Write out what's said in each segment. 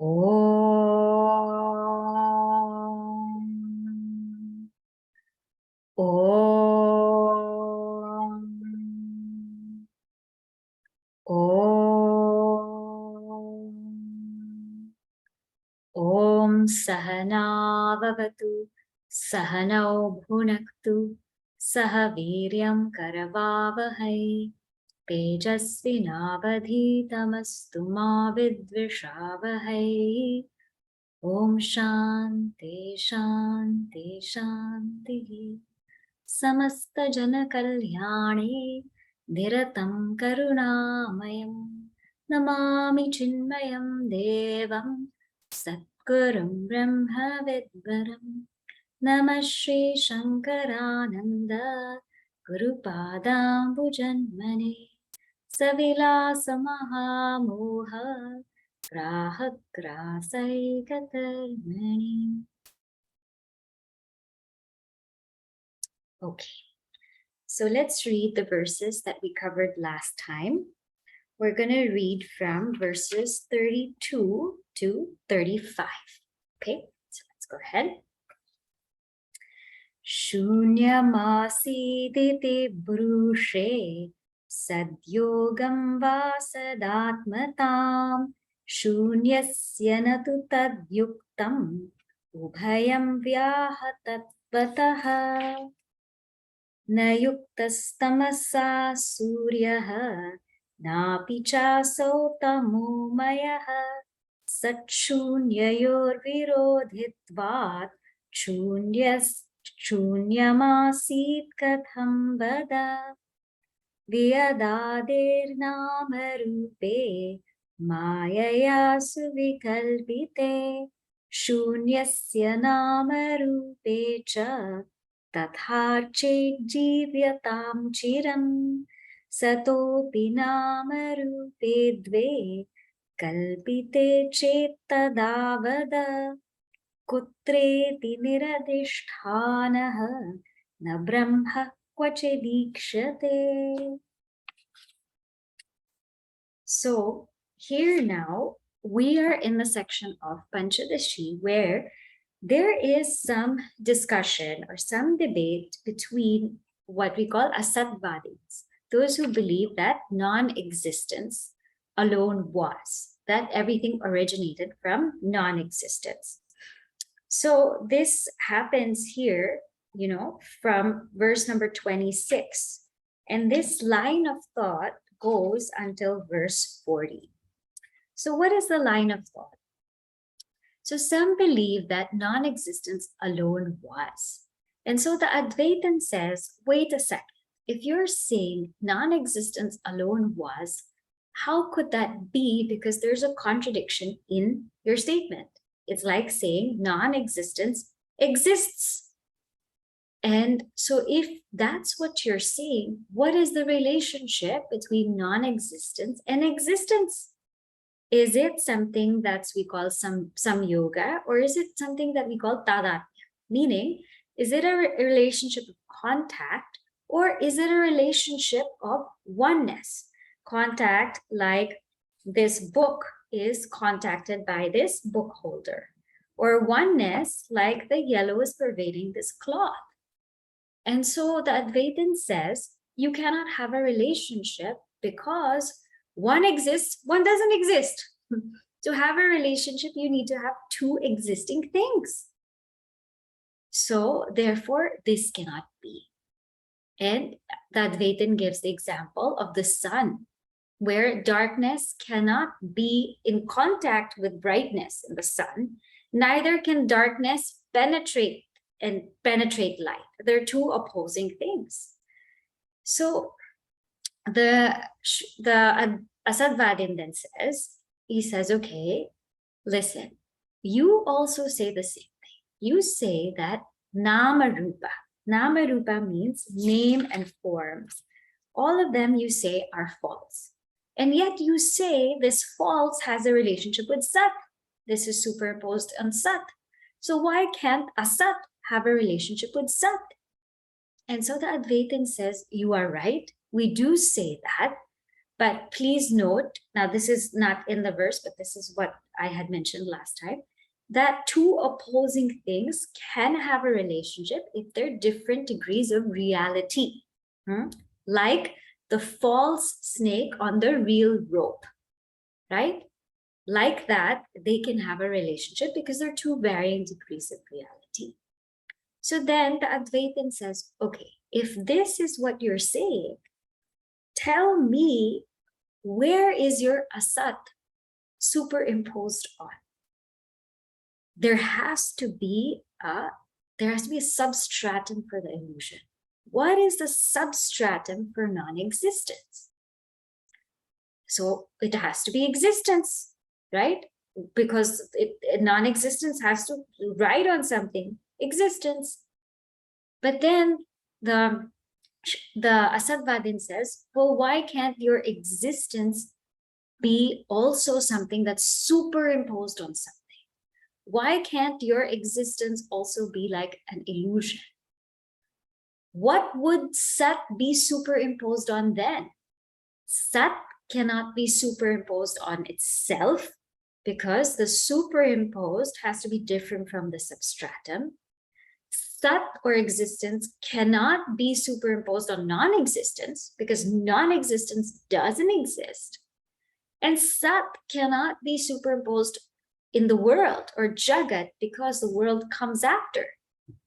Om. Om. Om. Om Sahana Vavatu Sahanau Bhunaktu Saha Viryam Karavavahai Tejasvinavadhitamastu ma vidvishavahai. Om Shanti Shanti Shanti. Samasta Jana Kalyani Niratam Karunamayam Namami Chinmayam Devam Satgurum Brahma Vidvaram Namah Shri Shankarananda Guru Padam Bhujanmane Savilasa Mahamoha Grahak Grasai Katarmani. Okay, so let's read the verses that we covered last time. We're going to read from verses 32 to 35. Okay, so let's go ahead. Shunyamasiti brushe sadyogam vasadatmatam shunyasya natu tadyuktam ubhayam vyahatatvatah na yuktastamasa suryaha napi chasau tamomayaha satshunyayor virodhitvat shunyamasit katham vada vyadadir namarupe mayaya suvikalpite shunyasya namarupe cha tatharche jivyatam chiram satopi namarupe dve kalpite chetadavada kutreti niradisthanaha na brahma kvachidikshate. So here now we are in the section of Panchadashi where there is some discussion or some debate between what we call Asattvadis, those who believe that non-existence alone was, that everything originated from non-existence. So this happens here, from verse number 26. And this line of thought goes until verse 40. So what is the line of thought? So some believe that non-existence alone was. And so the Advaitin says, wait a second, if you're saying non-existence alone was, how could that be? Because there's a contradiction in your statement. It's like saying non-existence exists. And so if that's what you're saying, what is the relationship between non-existence and existence? Is it something that we call some yoga, or is it something that we call tadatya? Meaning, is it a relationship of contact, or is it a relationship of oneness? Contact, like this book is contacted by this book holder, or oneness, like the yellow is pervading this cloth. And so the Advaitin says, you cannot have a relationship because one exists, one doesn't exist. To have a relationship, you need to have two existing things. So therefore, this cannot be. And the Advaitin gives the example of the sun, where darkness cannot be in contact with brightness in the sun, neither can darkness penetrate light. They're two opposing things. So the Asattvadin then says, he says, okay, listen, you also say the same thing. You say that Namarupa means name and forms. All of them you say are false. And yet you say this false has a relationship with Sat. This is superimposed on Sat. So why can't Asat have a relationship with Sat? And so the Advaitin says, you are right. We do say that. But please note, now this is not in the verse, but this is what I had mentioned last time, that two opposing things can have a relationship if they're different degrees of reality. Like the false snake on the real rope, right? Like that, they can have a relationship because they're two varying degrees of reality. So then the Advaitin says, okay, if this is what you're saying, tell me, where is your asat superimposed on? There has to be a substratum for the illusion. What is the substratum for non-existence? So it has to be existence, right? Because non-existence has to ride on something, existence. But then the Asatvadim says, well, why can't your existence be also something that's superimposed on something? Why can't your existence also be like an illusion? What would Sat be superimposed on then? Sat cannot be superimposed on itself because the superimposed has to be different from the substratum. Sat or existence cannot be superimposed on non-existence because non-existence doesn't exist. And Sat cannot be superimposed in the world or Jagat because the world comes after.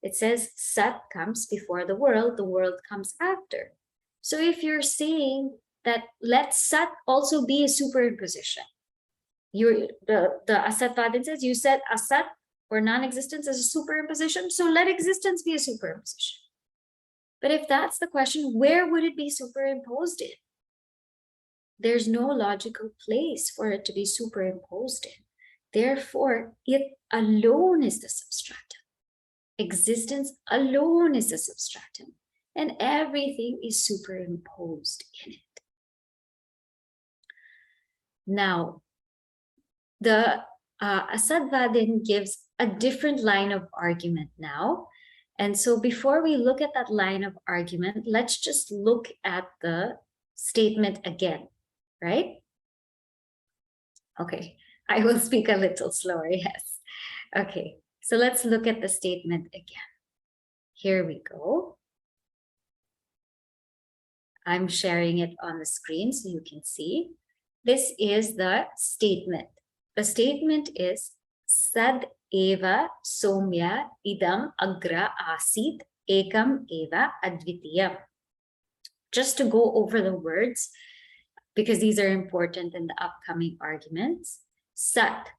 It says Sat comes before the world comes after. So if you're saying that let Sat also be a superimposition, the Asatvadim says you said Asat or non-existence is a superimposition, so let existence be a superimposition. But if that's the question, where would it be superimposed in? There's no logical place for it to be superimposed in. Therefore, it alone is the substratum. Existence alone is the substratum, and everything is superimposed in it. Now, the Asatvadim gives a different line of argument now. And so before we look at that line of argument, let's just look at the statement again, right? Okay, I will speak a little slower, yes. Okay, so let's look at the statement again. Here we go. I'm sharing it on the screen so you can see. This is the statement. The statement is Sad eva somya idam agra asit ekam eva advitiyam. Just to go over the words, because these are important in the upcoming arguments. Sat.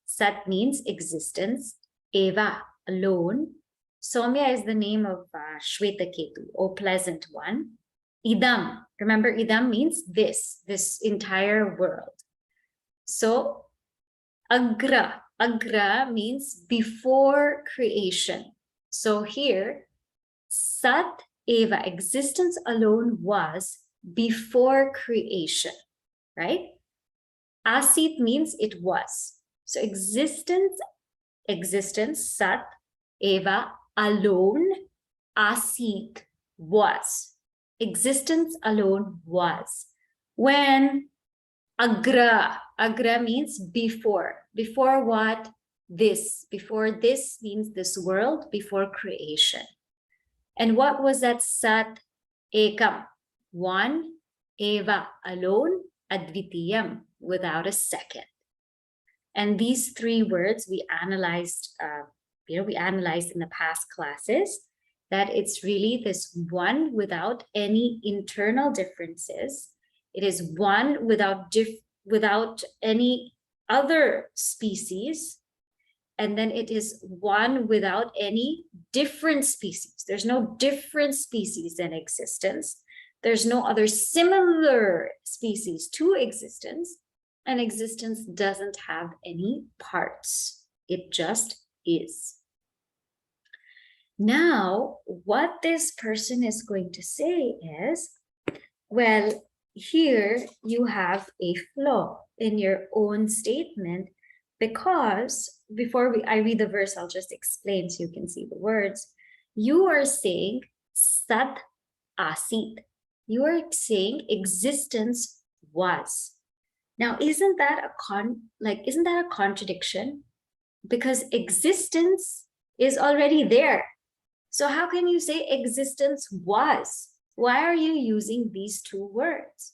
Sat means existence. Eva, alone. Somya is the name of Shwetaketu, O pleasant one. Idam. Remember, idam means this entire world. So, agra. Agra means before creation. So here, Sat Eva, existence alone was before creation, right? Asit means it was. So existence, Sat Eva, alone, Asit, was. Existence alone was. When Agra means before. Before what? This. Before this means this world, before creation. And what was that Sat Ekam? One, Eva, alone, Advitiyam, without a second. And these three words we analyzed, in the past classes, that it's really this one without any internal differences. It is one without any other species. And then it is one without any different species. There's no different species in existence. There's no other similar species to existence. And existence doesn't have any parts. It just is. Now, what this person is going to say is, well, here you have a flaw in your own statement, because before I read the verse, I'll just explain so you can see the words. You are saying Sat Asit. You are saying existence was. Now, isn't that a contradiction? Because existence is already there. So how can you say existence was? Why are you using these two words?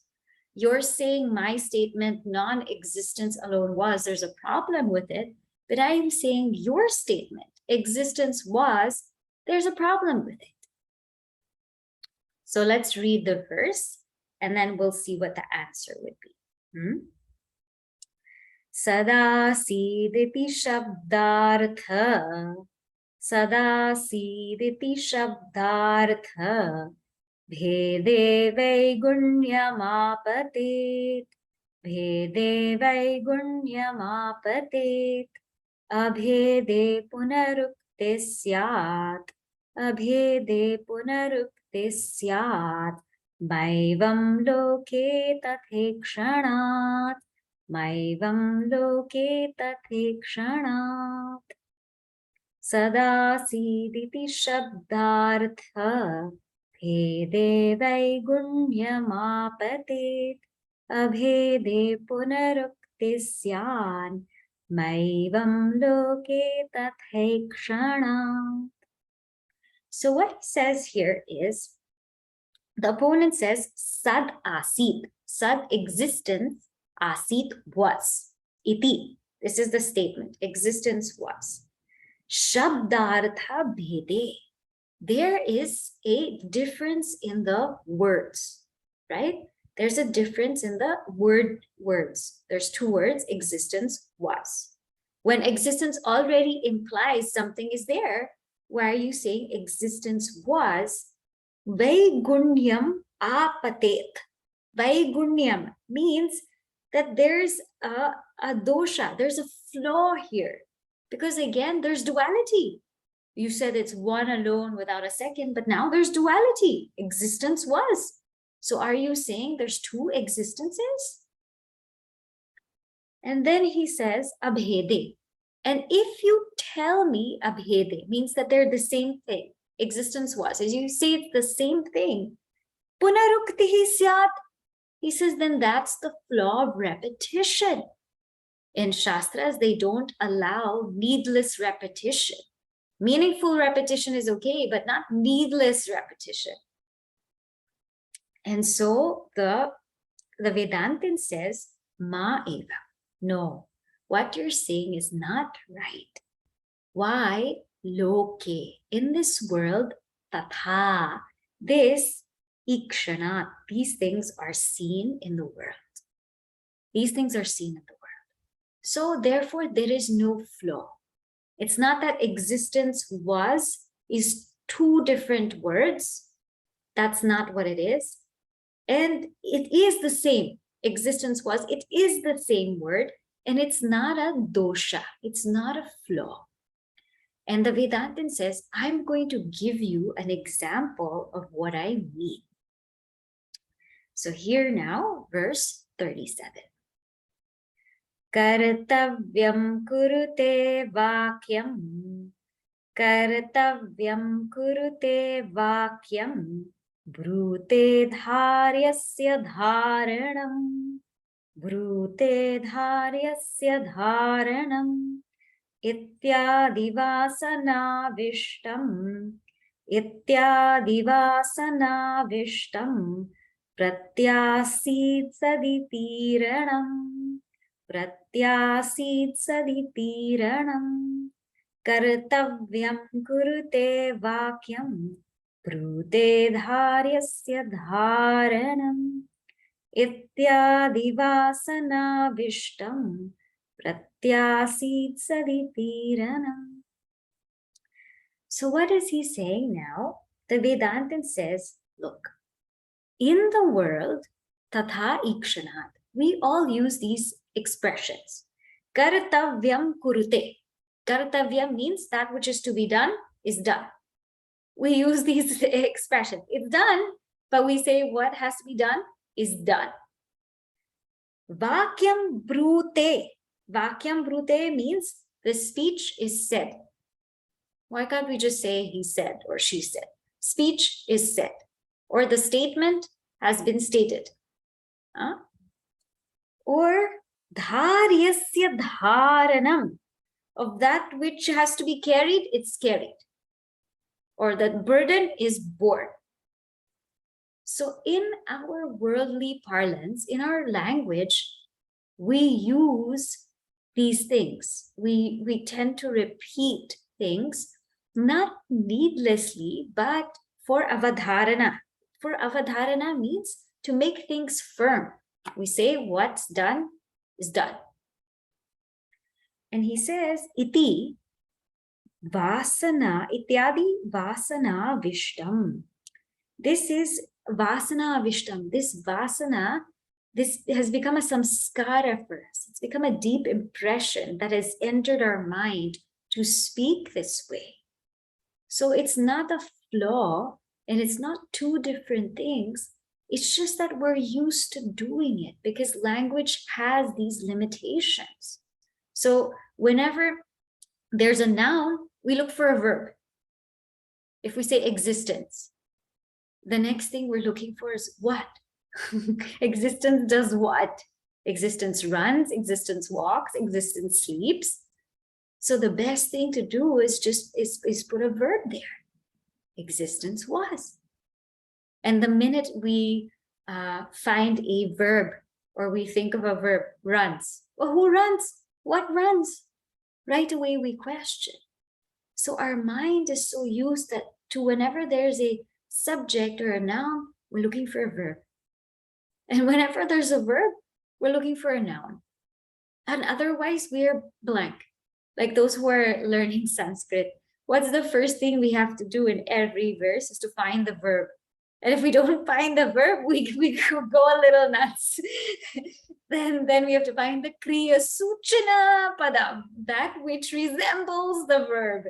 You're saying my statement, non-existence alone was, there's a problem with it. But I am saying your statement, existence was, there's a problem with it. So let's read the verse and then we'll see what the answer would be. Sadasiditi shabdartha, Sadasiditi shabdartha, Bhede vaigunyamapatit, Bhede vaigunyamapatit, Abhede punarukte syat, Abhede punarukte syat, Maivam loke tathekshanat, Maivam loke tathekshanat. Sadasiditi shabdartha, Bhede vaigunyamapatit, Abhede punarukte syan, Maivam loke tathekshanat. So what he says here is, the opponent says sad asit, sad existence, asit was, iti. This is the statement, existence was. Shabdartha bhede. There is a difference in the words, right? There's a difference in the words. There's two words, existence was. When existence already implies something is there, why are you saying existence was? Vaigunyam apatet. Vaigunyam means that there's a dosha, there's a flaw here. Because again, there's duality. You said it's one alone without a second, but now there's duality. Existence was. So are you saying there's two existences? And then he says, abhede. And if you tell me abhede, means that they're the same thing. Existence was. As you say, it's the same thing. Punaruktihi syat. He says, then that's the flaw of repetition. In Shastras, they don't allow needless repetition. Meaningful repetition is okay, but not needless repetition. And so the Vedantin says, ma eva. No, what you're saying is not right. Why? Loke. In this world, tatha. This ikshanat. These things are seen in the world. These things are seen in the world. So therefore, there is no flaw. It's not that existence was is two different words. That's not what it is. And it is the same. Existence was, it is the same word. And it's not a dosha. It's not a flaw. And the Vedantin says, I'm going to give you an example of what I mean. So here now, verse 37. Kartavyam kurute vakyam, Kartavyam kurute vakyam, Brute dharyasya dharanam, Brute dharyasya dharanam, Ityadivasana vishtam, Pratyasit saditiranam, Pratyasit saditiranam, Kartavyam kurute vakyam, Brute dharyasya dharanam, Ityadivasana vishtam, Pratyasit saditiranam. So what is he saying now? The Vedantin says, look, in the world, tatha ikshanat, we all use these expressions. Kartavyam kurute. Kartavyam means that which is to be done is done. We use these expressions. It's done, but we say what has to be done is done. Vakyam brute. Vakyam brute means the speech is said. Why can't we just say he said or she said? Speech is said, or the statement has been stated. or dharyasya dharanam, of that which has to be carried, it's carried, or that burden is borne. So in our worldly parlance, in our language, we use these things. We tend to repeat things, not needlessly, but for avadharana. For avadharana means to make things firm. We say what's done is done. And he says, iti vasana ityadi vasana vishtam. This is vasana vishtam. This vasana, this has become a samskara for us. It's become a deep impression that has entered our mind to speak this way. So it's not a flaw and it's not two different things. It's just that we're used to doing it because language has these limitations. So whenever there's a noun, we look for a verb. If we say existence, the next thing we're looking for is what? Existence does what? Existence runs, existence walks, existence sleeps. So the best thing to do is just put a verb there. Existence was. And the minute we find a verb or we think of a verb, runs. Well, who runs? What runs? Right away we question. So our mind is so used that to whenever there's a subject or a noun, we're looking for a verb. And whenever there's a verb, we're looking for a noun. And otherwise, we're blank. Like those who are learning Sanskrit, what's the first thing we have to do in every verse is to find the verb. And if we don't find the verb, we go a little nuts. then we have to find the Kriya Suchana Padam, that which resembles the verb.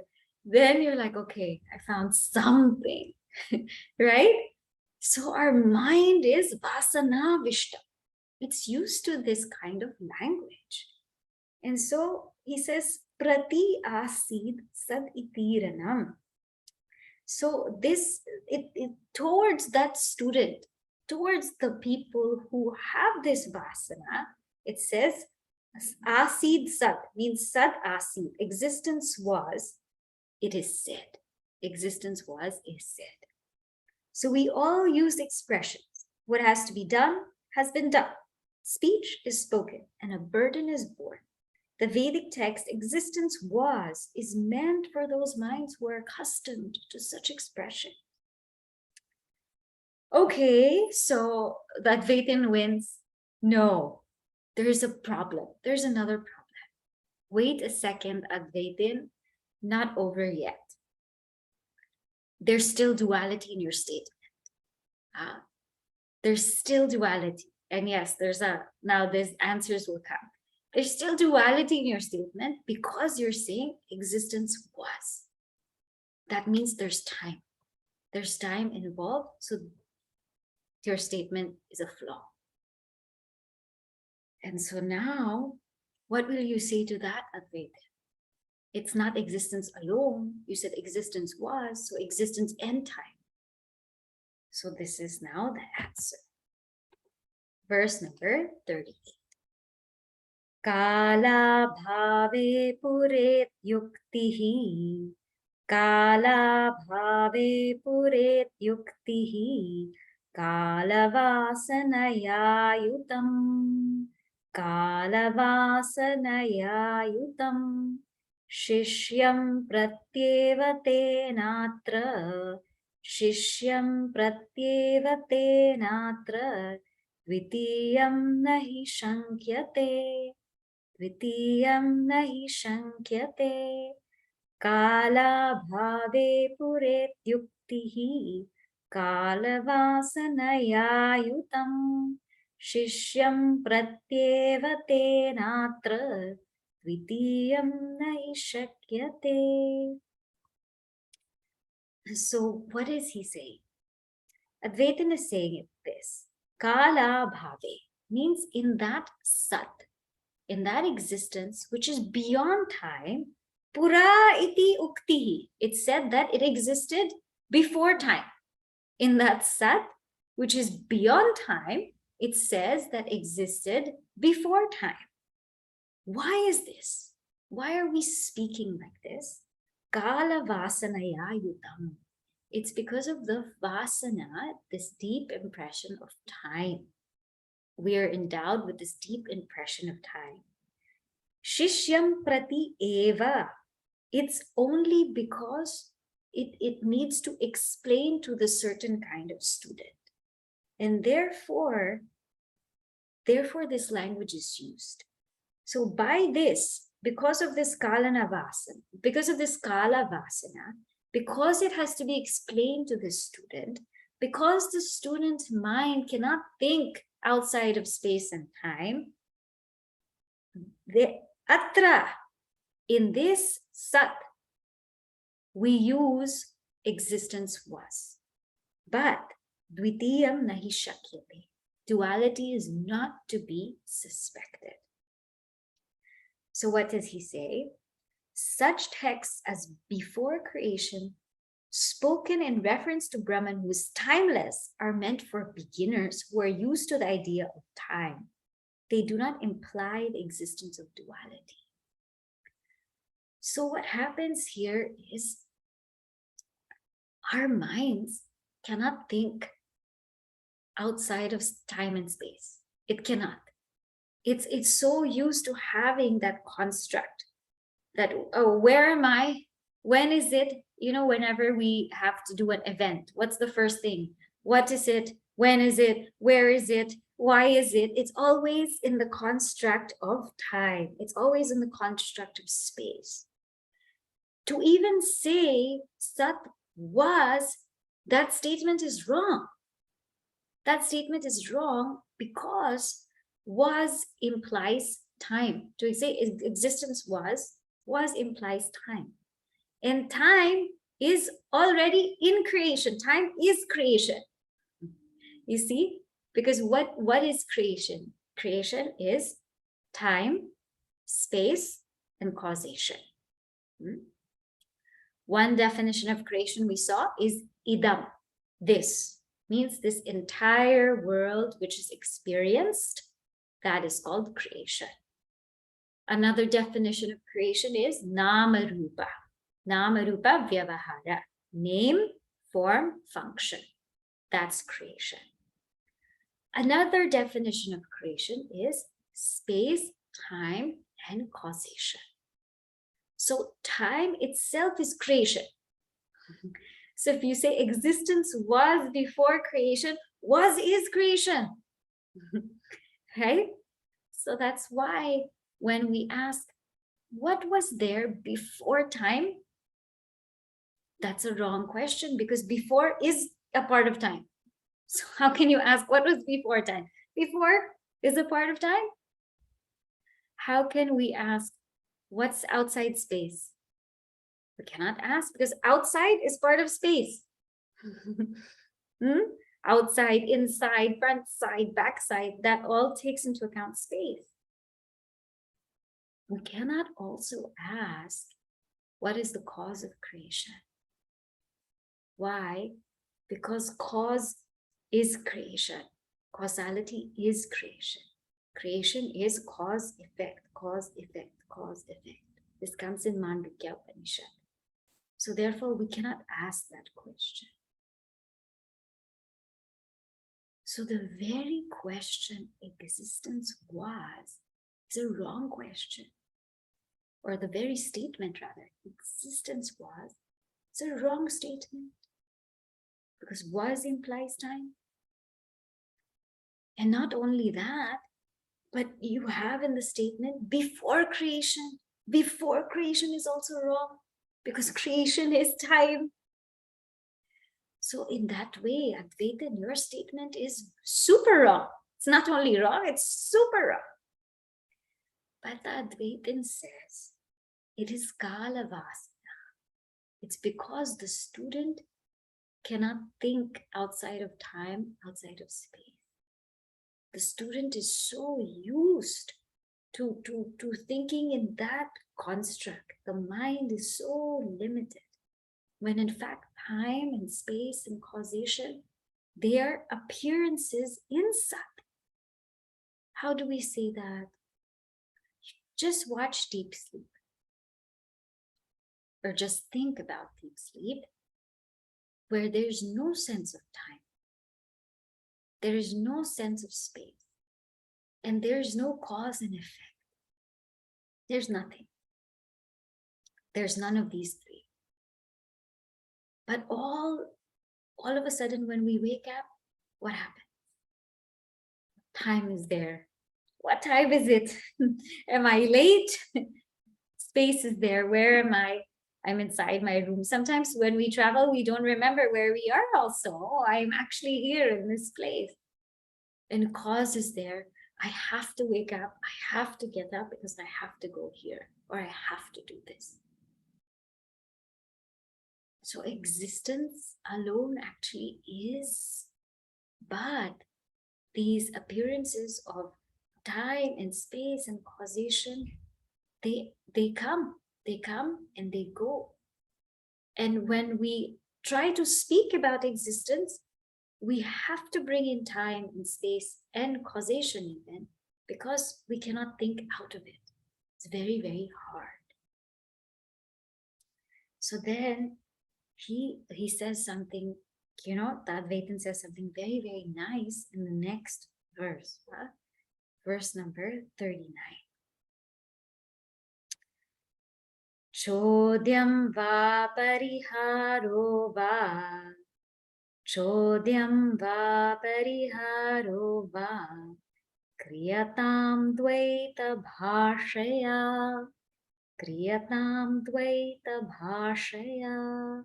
Then you're like, okay, I found something, right? So our mind is vasana vishta. It's used to this kind of language. And so he says, prati asid sad itiranam. So this, it towards that student, towards the people who have this vasana, it says, asid sad means sad asid. Existence was, it is said. Existence was, is said. So we all use expressions. What has to be done has been done. Speech is spoken and a burden is borne. The Vedic text, existence was, is meant for those minds who are accustomed to such expression. Okay, so that Advaitin wins. No, there's a problem. There's another problem. Wait a second, Advaitin, not over yet. There's still duality in your statement. There's still duality. And yes, now these answers will come. There's still duality in your statement because you're saying existence was. That means there's time. There's time involved, so your statement is a flaw. And so now, what will you say to that, Advaita? It's not existence alone. You said existence was, so existence and time. So this is now the answer. Verse number 38. Kala bhave puret yuktihi. Kala bhave puret yuktihi. Kala vasanaya yutam. Kala vasanaya yutam. Shishyam pratyevate natra. Shishyam pratyevate natra. Dvitiyam nahi shankyate. Dvitiyam nahi shankyate. Kala bhave puret yuktihi. Kala vasanaya yutam. Shishyam pratyevate natra. Dvitiyam nahi shakyate. So what is he saying? Advaitin is saying this. Kala bhave means in that sat, in that existence which is beyond time, pura iti uktihi. It said that it existed before time. In that sat, which is beyond time, it says that existed before time. Why is this? Why are we speaking like this? Kala vasanaya yutam. It's because of the vasana, this deep impression of time. We are endowed with this deep impression of time. Shishyam prati eva. It's only because it needs to explain to the certain kind of student. And therefore this language is used. So by this, because of this kalana vasana, because of this kala vasana, because it has to be explained to the student, because the student's mind cannot think outside of space and time, atra, in this sat, we use existence was. But dvitiyam nahi shakyate. Duality is not to be suspected. So what does he say? Such texts as before creation, spoken in reference to Brahman, who is timeless, are meant for beginners who are used to the idea of time. They do not imply the existence of duality. So what happens here is our minds cannot think outside of time and space. It cannot. It's so used to having that construct that, oh, where am I? When is it? Whenever we have to do an event, what's the first thing? What is it? When is it? Where is it? Why is it? It's always in the construct of time. It's always in the construct of space. To even say Sat was, that statement is wrong. That statement is wrong because was implies time. To say existence was implies time. And time is already in creation. Time is creation. You see? Because what is creation? Creation is time, space, and causation. One definition of creation we saw is idam. This means this entire world which is experienced, that is called creation. Another definition of creation is namarupa. Namarupa vyavahara. Name, form, function. That's creation. Another definition of creation is space, time, and causation. So time itself is creation. So if you say existence was before creation, was is creation. Right? So that's why when we ask, what was there before time? That's a wrong question, because before is a part of time. So how can you ask what was before time? Before is a part of time. How can we ask what's outside space? We cannot ask because outside is part of space. Outside, inside, front side, back side, that all takes into account space. We cannot also ask what is the cause of creation? Why? Because cause is creation. Causality is creation. Creation is cause, effect, cause, effect, cause, effect. This comes in Mandukya Upanishad. So therefore, we cannot ask that question. So the very question existence was is a wrong question. Or the very statement rather, existence was, is a wrong statement. Because was implies time. And not only that, but you have in the statement before creation. Before creation is also wrong because creation is time. So in that way, Advaitin, your statement is super wrong. It's not only wrong, it's super wrong. But the Advaitin says, it is Kala Vasana. It's because the student cannot think outside of time, outside of space. The student is so used to thinking in that construct. The mind is so limited. When in fact, time and space and causation, they are appearances in Sat. How do we say that? Just watch deep sleep. Or just think about deep sleep, where there's no sense of time. There is no sense of space. And there's no cause and effect. There's nothing. There's none of these three. But all of a sudden, when we wake up, what happens? Time is there. What time is it? Am I late? Space is there. Where am I? I'm inside my room. Sometimes when we travel, we don't remember where we are also. Oh, I'm actually here in this place. And cause is there. I have to wake up. I have to get up because I have to go here, or I have to do this. So existence alone actually is, but these appearances of time and space and causation, they come and they go. And when we try to speak about existence, we have to bring in time and space and causation even, because we cannot think out of it. It's very, very hard. So then he says something, Advaitin says something very, very nice in the next verse, verse number 39. Chodyam va pariharo va, chodyam va pariharo va, kriyatam dvaita bhashaya, kriyatam dvaita bhashaya,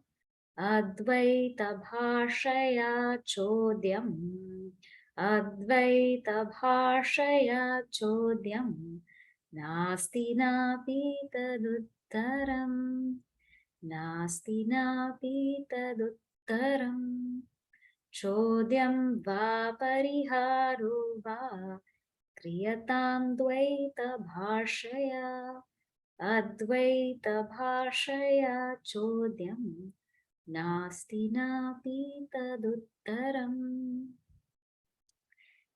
advaita bhashaya chodyam, advaita bhashaya chodyam, nasti napi taduttaram, nasti napi taduttaram, chodyam va pariharo va, kriyatam dvaita bhashaya, advaita bhashaya chodyam, nasti napi taduttaram.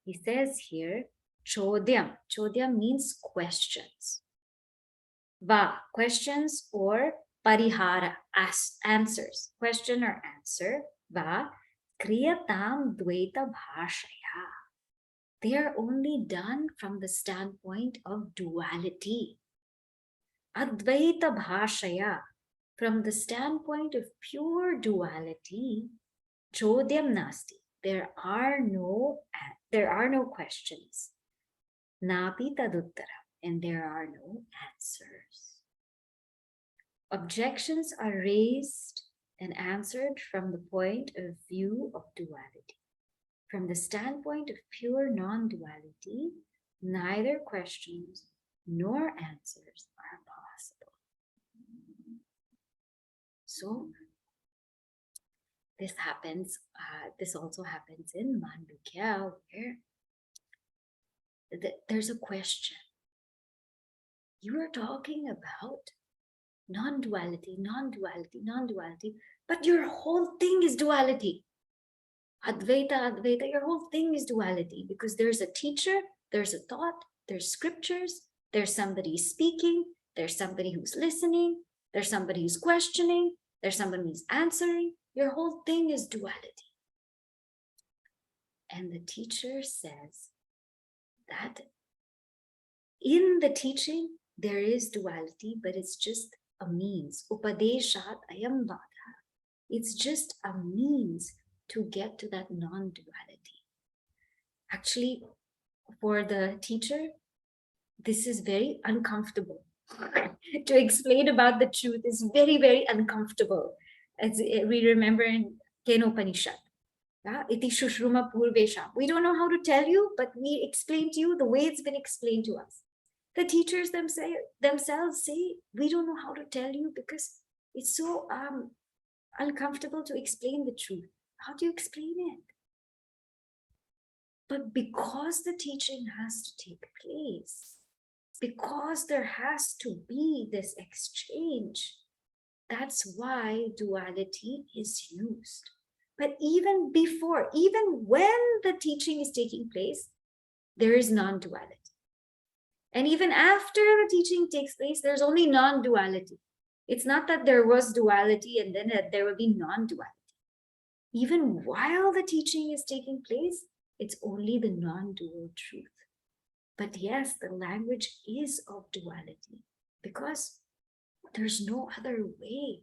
He says here, chodyam. Chodyam means questions. Va, questions, or parihara, answers. Question or answer. Va, kriyatam dvaita bhashaya. They are only done from the standpoint of duality. Advaita bhashaya, from the standpoint of pure duality, chodyam nasti. There are no questions. Napi taduttaram, and there are no answers. Objections are raised and answered from the point of view of duality. From the standpoint of pure non-duality, neither questions nor answers are possible. So this happens, this also happens in Mandukya, where there's a question. You are talking about non-duality, non-duality, non-duality, but your whole thing is duality. Advaita, Advaita, your whole thing is duality, because there's a teacher, there's a thought, there's scriptures, there's somebody speaking, there's somebody who's listening, there's somebody who's questioning, there's somebody who's answering. Your whole thing is duality. And the teacher says that in the teaching, there is duality, but it's just a means. Upadeshat ayam vada. It's just a means to get to that non-duality. Actually, for the teacher, this is very uncomfortable. To explain about the truth is very, very uncomfortable. As we remember in Kenopanishad, iti shushruma purvesham. We don't know how to tell you, but we explain to you the way it's been explained to us. The teachers themselves say, we don't know how to tell you because it's so uncomfortable to explain the truth. How do you explain it? But because the teaching has to take place, because there has to be this exchange, that's why duality is used. But even before, even when the teaching is taking place, there is non-duality. And even after the teaching takes place, there's only non-duality. It's not that there was duality and then there will be non-duality. Even while the teaching is taking place, it's only the non-dual truth. But yes, the language is of duality because there's no other way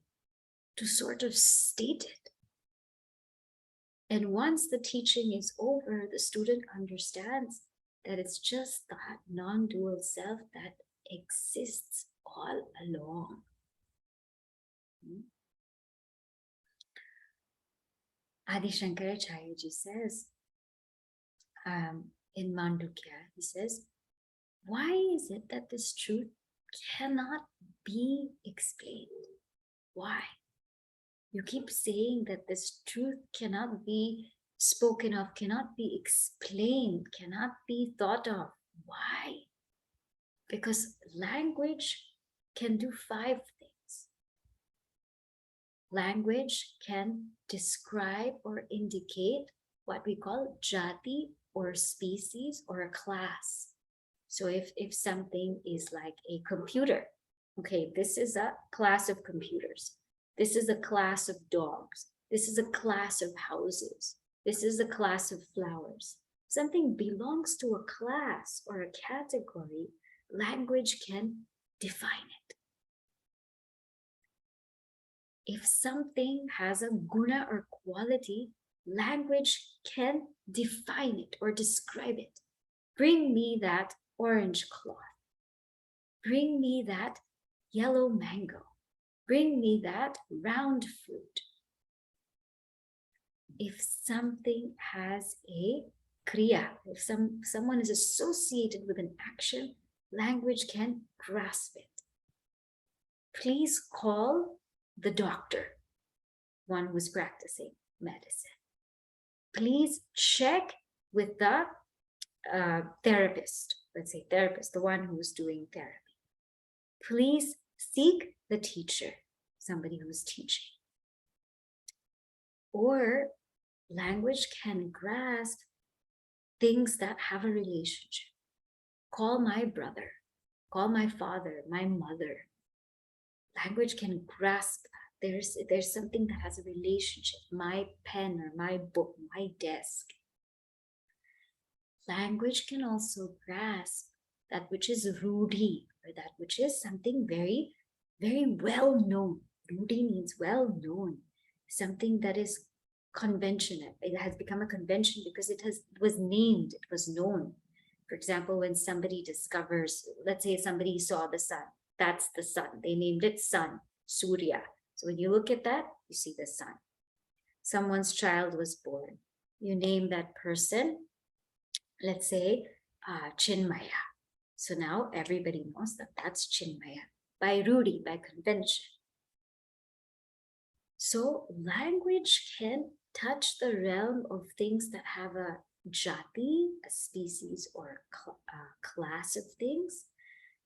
to sort of state it. And once the teaching is over, the student understands that it's just that non-dual self that exists all along. Adi Shankaracharya says, in Mandukya, he says, why is it that this truth cannot be explained? Why? You keep saying that this truth cannot be spoken of, cannot be explained, cannot be thought of. Why? Because language can do 5 things. Language can describe or indicate what we call jati or species or a class. So if something is like a computer, okay, this is a class of computers. This is a class of dogs. This is a class of houses. This is a class of flowers. Something belongs to a class or a category, language can define it. If something has a guna or quality, language can define it or describe it. Bring me that orange cloth. Bring me that yellow mango. Bring me that round fruit. If something has a kriya, if someone is associated with an action, language can grasp it. Please call the doctor, one who's practicing medicine. Please check with the therapist, let's say therapist, the one who's doing therapy. Please seek the teacher, somebody who's teaching. Or language can grasp things that have a relationship. Call my brother, call my father, my mother. Language can grasp that. There's something that has a relationship, my pen or my book, my desk. Language can also grasp that which is rudhi, or that which is something very, very well known. Rudhi means well known, something that is conventional. It has become a convention because it was named, it was known. For example, when somebody discovers, let's say somebody saw the sun, that's the sun. They named it sun, Surya. So when you look at that, you see the sun. Someone's child was born. You name that person, let's say Chinmaya. So now everybody knows that that's Chinmaya by Rudi, by convention. So language can touch the realm of things that have a jati, a species or a class of things.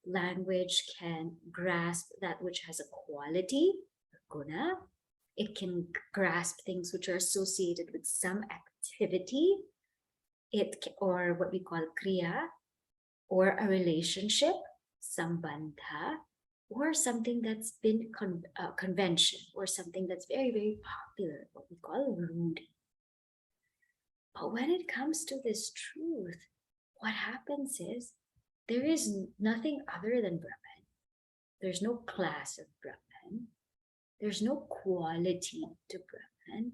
Language can grasp that which has a quality, a guna. It can grasp things which are associated with some activity, or what we call kriya, or a relationship, sambandha, or something that's been convention, or something that's very, very popular, what we call rudi. But when it comes to this truth, what happens is there is nothing other than Brahman. There's no class of Brahman. There's no quality to Brahman.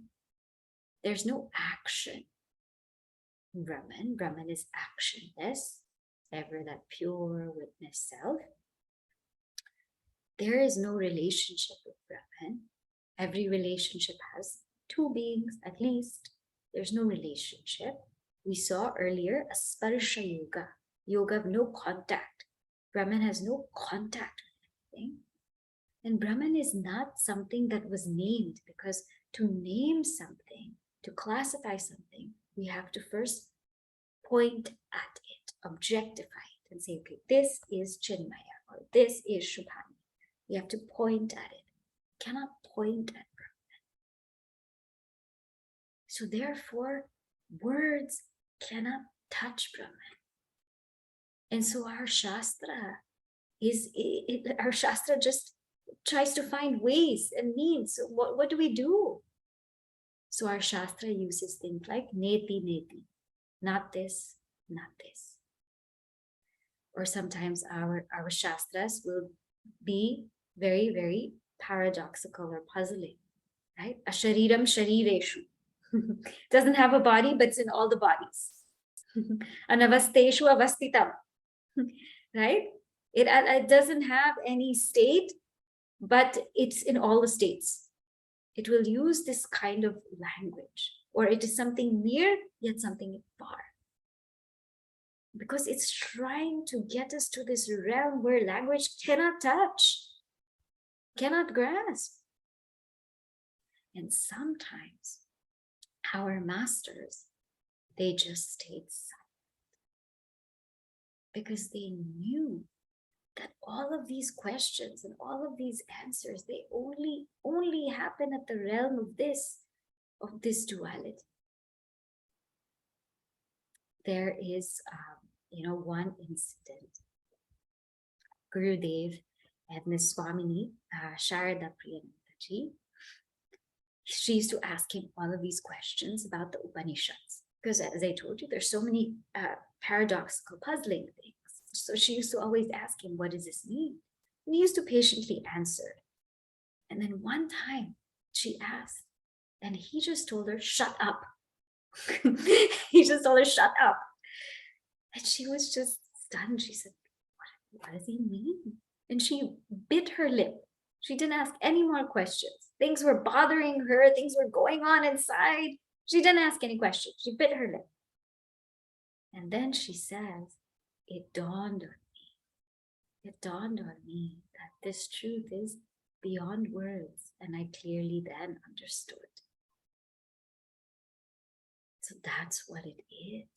There's no action. Brahman is actionless, ever that pure witness self. There is no relationship with Brahman. Every relationship has 2 beings at least. There's no relationship. We saw earlier a sparsha yoga, yoga of no contact. Brahman has no contact with anything. And Brahman is not something that was named, because to name something, to classify something, we have to first point at it, objectify it, and say, okay, this is Chinmaya, or this is Shubhani. We have to point at it. We cannot point at Brahman. So therefore, words cannot touch Brahman. And so our Shastra our Shastra just tries to find ways and means. So what do we do? So our Shastra uses things like neti neti, not this, not this. Or sometimes our Shastras will be very, very paradoxical or puzzling, right? Ashariram sharireshu. Doesn't have a body, but it's in all the bodies. Anavasteshu avastitam. Right? It doesn't have any state, but it's in all the states. It will use this kind of language, or it is something near, yet something far. Because it's trying to get us to this realm where language cannot touch, cannot grasp. And sometimes our masters, they just stayed silent because they knew that all of these questions and all of these answers, they only happen at the realm of this duality. There is, one incident. Gurudev and Miss Swamini, Sharada Priyanandaji, she used to ask him all of these questions about the Upanishads. Because as I told you, there's so many paradoxical, puzzling things. So she used to always ask him, what does this mean? And he used to patiently answer. And then one time she asked, and he just told her, shut up. He just told her, shut up. And she was just stunned. She said, what does he mean? And she bit her lip. She didn't ask any more questions. Things were bothering her. Things were going on inside. She didn't ask any questions. She bit her lip. And then she says, it dawned on me that this truth is beyond words. And I clearly then understood. So that's what it is.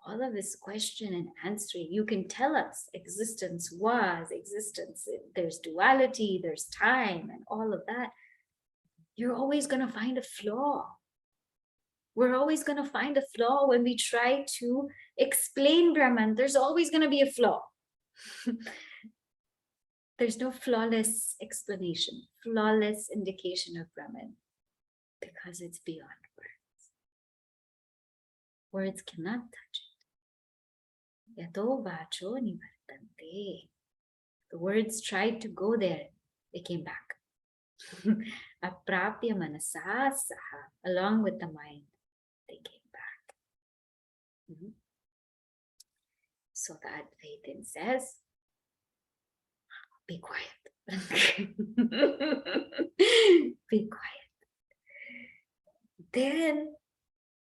All of this question and answering, you can tell us existence, there's duality, there's time, and all of that. You're always going to find a flaw. We're always going to find a flaw when we try to explain Brahman. There's always going to be a flaw. There's no flawless explanation, flawless indication of Brahman, because it's beyond words. Words cannot touch it. Yato vacho nivartante. The words tried to go there, they came back. Aprapya manasa saha, along with the mind, they came back. So that Vedanta says, be quiet. Be quiet. Then,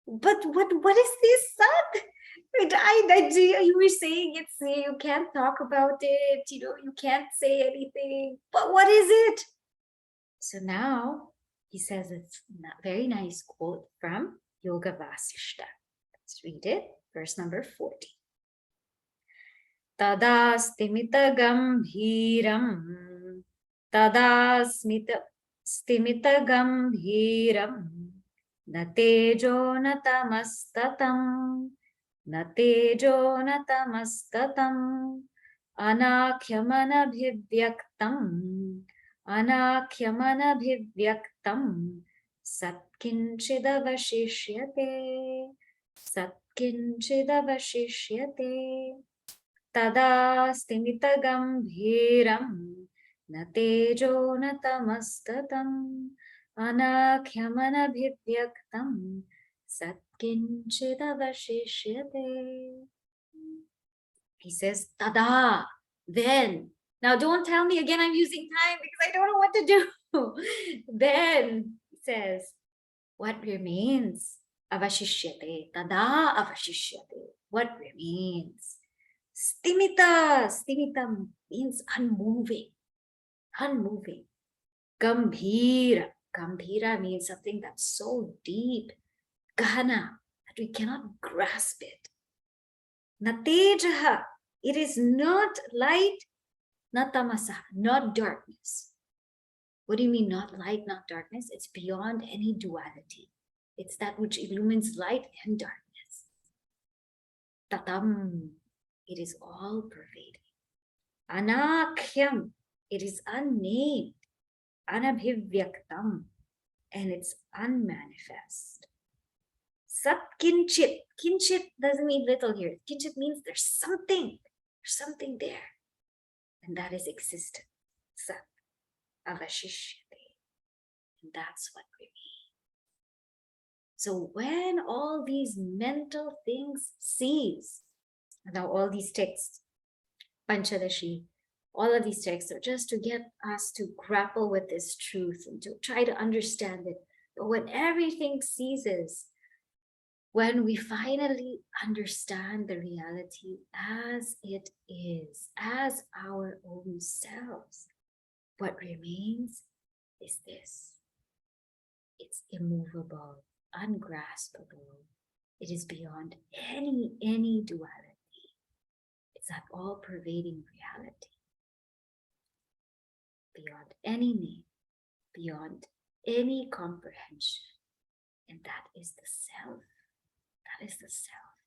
but what is this, son? You were saying you can't talk about it, you can't say anything, but what is it? So now he says it's a very nice quote from Yoga Vasishta. Let's read it, verse number 40. Tada stimita gambhiram, tada stimita gambhiram, na tejo na tamastatam, na tejo na tamastatam, anakyamanabhivyaktam, anakyamanabhivyaktam, satkinchidavashishyate, satkinchidavashishyate. Tada stimita gambhiram, na tejo na tamastatam, anakyamanabhivyaktam, satkinchidavashishyate. He says, tada, then. Now don't tell me again I'm using time because I don't know what to do. Then, he says, what remains? Avashishyate, tada avashishyate. What remains? Stimita. Stimita means unmoving. Unmoving. Gambhira. Gambhira means something that's so deep, gahana, that we cannot grasp it. Natejaha. It is not light, not tamasa, not darkness. What do you mean not light, not darkness? It's beyond any duality. It's that which illumines light and darkness. Tatam. It is all pervading. Anakhyam, it is unnamed. Anabhivyaktam, and it's unmanifest. Sat kinchit. Kinchit doesn't mean little here. Kinchit means there's something. There's something there. And that is existent. Sat avashishyate. And that's what we mean. So when all these mental things cease, now all these texts, Panchadashi, all of these texts are just to get us to grapple with this truth and to try to understand it. But when everything ceases, when we finally understand the reality as it is, as our own selves, what remains is this. It's immovable, ungraspable. It is beyond any duality. It's that all-pervading reality. Beyond any name, beyond any comprehension. And that is the self. That is the self.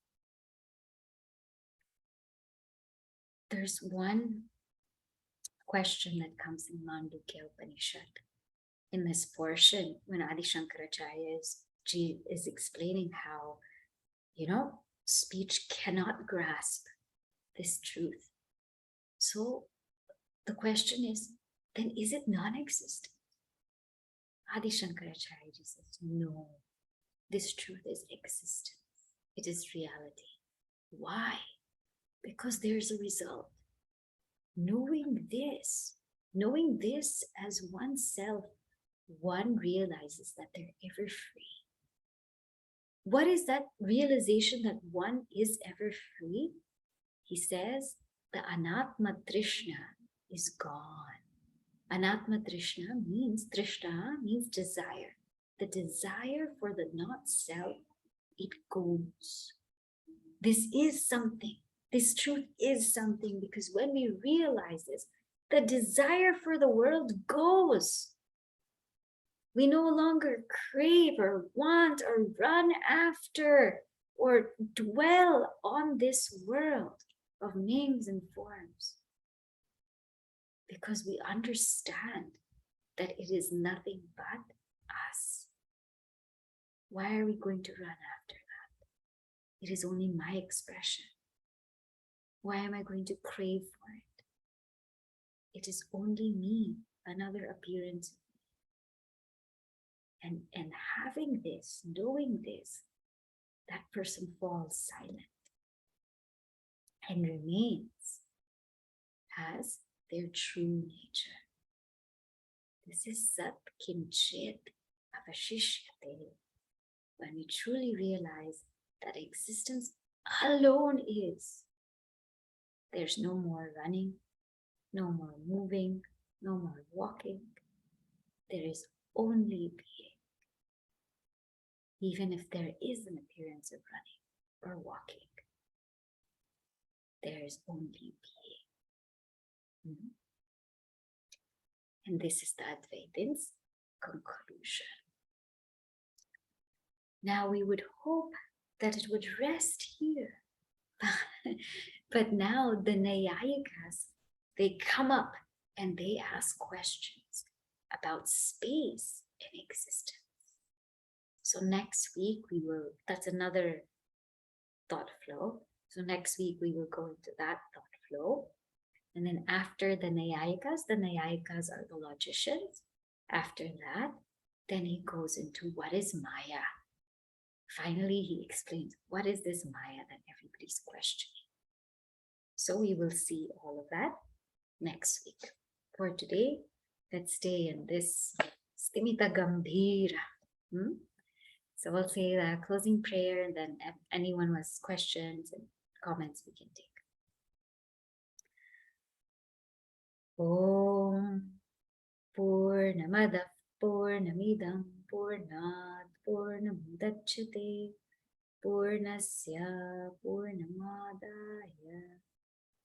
There's one question that comes in Mandukya Upanishad. In this portion, when Adi Shankaracharya is explaining how, speech cannot grasp this truth. So the question is, then is it non-existent? Adi Shankaracharya says, no, this truth is existence. It is reality. Why? Because there's a result. Knowing this as oneself, one realizes that they're ever free. What is that realization that one is ever free? He says the Anatma Trishna is gone. Anatma Trishna means desire. The desire for the not self, it goes. This is something. This truth is something, because when we realize this, the desire for the world goes. We no longer crave or want or run after or dwell on this world of names and forms, because we understand that it is nothing but us. Why are we going to run after that? It is only my expression. Why am I going to crave for it? It is only me, another appearance. And having this, knowing this, that person falls silent and remains as their true nature. This is Sat Kinchit Avashishyate. When we truly realize that existence alone is, there's no more running, no more moving, no more walking. There is only being. Even if there is an appearance of running or walking, there is only being. And this is the Advaitins' conclusion. Now we would hope that it would rest here. But now the Nayayikas, they come up and they ask questions about space and existence. So next week that's another thought flow. So next week we will go into that thought flow. And then after the Nayayikas are the logicians. After that, then he goes into what is Maya. Finally, he explains what is this Maya that everybody's questioning. So we will see all of that next week. For today, let's stay in this Stimita Gambhira. So we'll say the closing prayer, and then if anyone has questions and comments, we can take. Om Purnamadav Purnamidam Purnat Purnamudachyate Purnasya Purnamadaya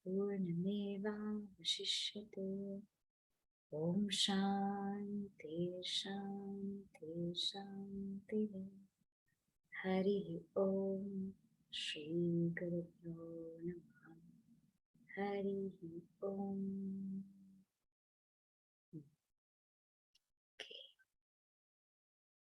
Purnameva Vashishyate. Om Shanti Shanti Shanti. Hari Om Shri Guru Namaha. Hari Om.